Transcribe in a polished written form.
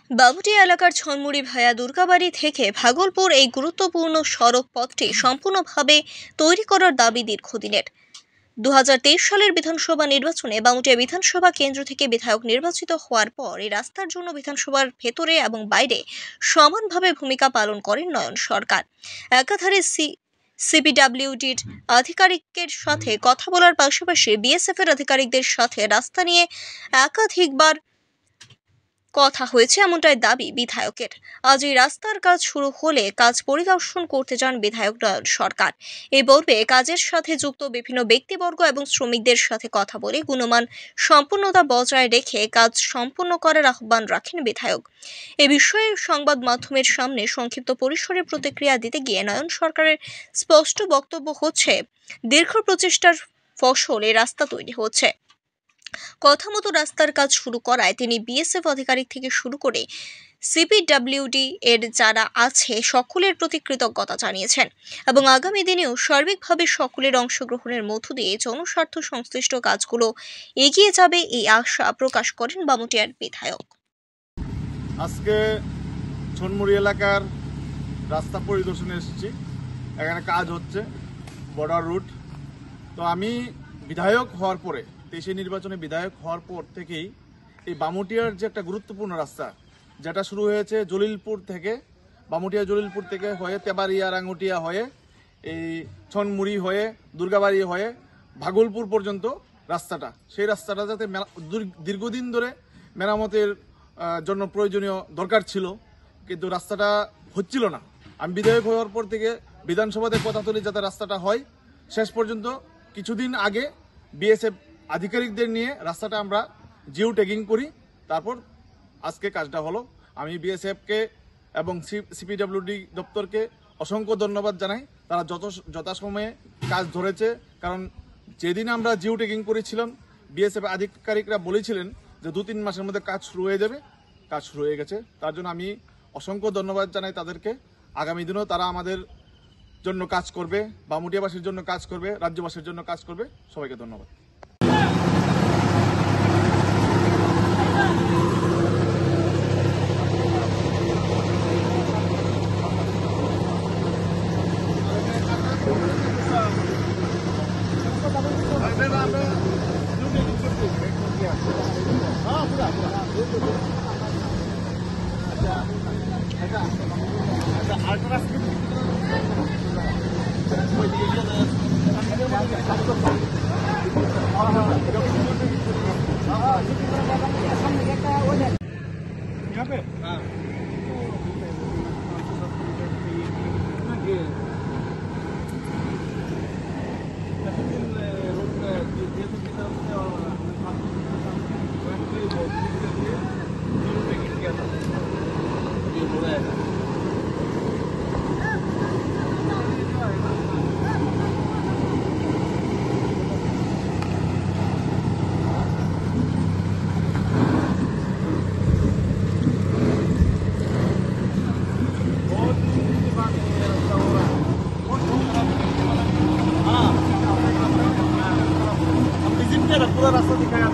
বাবুটিয়া এলাকার ছনমুড়ি ভায়া দুর্গাবাড়ি থেকে ভাগলপুর এই গুরুত্বপূর্ণ সড়ক পথটি সম্পূর্ণভাবে তৈরি করার দাবি দীর্ঘদিনের। 2023 সালের বিধানসভা নির্বাচনে বামুটিয়া বিধানসভা কেন্দ্র থেকে বিধায়ক নির্বাচিত হওয়ার পর এই রাস্তার জন্য বিধানসভার ভেতরে এবং বাইরে সমানভাবে ভূমিকা পালন করেন নয়ন সরকার। একাধারে সিপিডব্লিউডির আধিকারিকের সাথে কথা বলার পাশাপাশি বিএসএফ এর আধিকারিকদের সাথে রাস্তা নিয়ে একাধিকবার কথা হয়েছে এমনটাই দাবি বিধায়কের। আজ এই রাস্তার কাজ শুরু হলে কাজ পরিদর্শন করতে যান বিধায়ক নয়ন সরকার। এই পর্বে কাজের সাথে যুক্ত বিভিন্ন ব্যক্তিবর্গ এবং শ্রমিকদের সাথে কথা বলে গুণমান সম্পূর্ণতা বজায় রেখে কাজ সম্পূর্ণ করার আহ্বান রাখেন বিধায়ক। এ বিষয়ে সংবাদ মাধ্যমের সামনে সংক্ষিপ্ত পরিসরে প্রতিক্রিয়া দিতে গিয়ে নয়ন সরকারের স্পষ্ট বক্তব্য হচ্ছে, দীর্ঘ প্রচেষ্টার ফসল এই রাস্তা তৈরি হচ্ছে। কথা মতো রাস্তার কাজ শুরু করায় তিনি বিএসএফ আধিকারিক থেকে শুরু করে সিপিডব্লিউডি এর যারা আছে সকলের প্রতি কৃতজ্ঞতা জানিয়েছেন এবং আগামী দিনেও সার্বিকভাবে সকলের অংশগ্রহণের মধ্য দিয়ে জনস্বার্থ সংশ্লিষ্ট কাজগুলো এগিয়ে যাবে এই আশা প্রকাশ করেন বামুটিয়ার বিধায়ক। আজকে ছনমুড়ি এলাকার রাস্তা পরিদর্শনে এসেছি। এখানে কাজ হচ্ছে বর্ডার রুট। তো আমি বিধায়ক হওয়ার পরে 23 নির্বাচনে বিধায়ক হওয়ার পর থেকেই এই বামুটিয়ার যে একটা গুরুত্বপূর্ণ রাস্তা যেটা শুরু হয়েছে জলিলপুর থেকে, বামুটিয়া জলিলপুর থেকে হয়ে তেবাড়িয়া রাঙ্গুটিয়া হয়ে এই ছনমুড়ি হয়ে দুর্গাবাড়ি হয়ে ভাগলপুর পর্যন্ত রাস্তাটা, সেই রাস্তাটা যাতে দীর্ঘদিন ধরে মেরামতের জন্য প্রয়োজনীয় দরকার ছিল, কিন্তু রাস্তাটা হচ্ছিল না। আমি বিধায়ক হওয়ার পর থেকে বিধানসভাতে কথা তুলি যাতে রাস্তাটা হয়। শেষ পর্যন্ত কিছুদিন আগে বিএসএফ আধিকারিকদের নিয়ে রাস্তাটা আমরা জিও ট্যাগিং করি, তারপর আজকে কাজটা হলো। আমি বিএসএফকে এবং সিপিডব্লিউডি দপ্তরকে অসংখ্য ধন্যবাদ জানাই। তারা যথাসময়ে কাজ ধরেছে, কারণ যেদিন আমরা জিও ট্যাগিং করেছিলাম বিএসএফ আধিকারিকরা বলেছিলেন যে 2-3 মাসের মধ্যে কাজ শুরু হয়ে যাবে। কাজ শুরু হয়ে গেছে, তার জন্য আমি অসংখ্য ধন্যবাদ জানাই তাদেরকে। আগামী দিনেও তারা আমাদের জন্য কাজ করবে, বামুটিয়াবাসীর জন্য কাজ করবে, রাজ্যবাসীর জন্য কাজ করবে। সবাইকে ধন্যবাদ। पूरा रास्ता दिखाया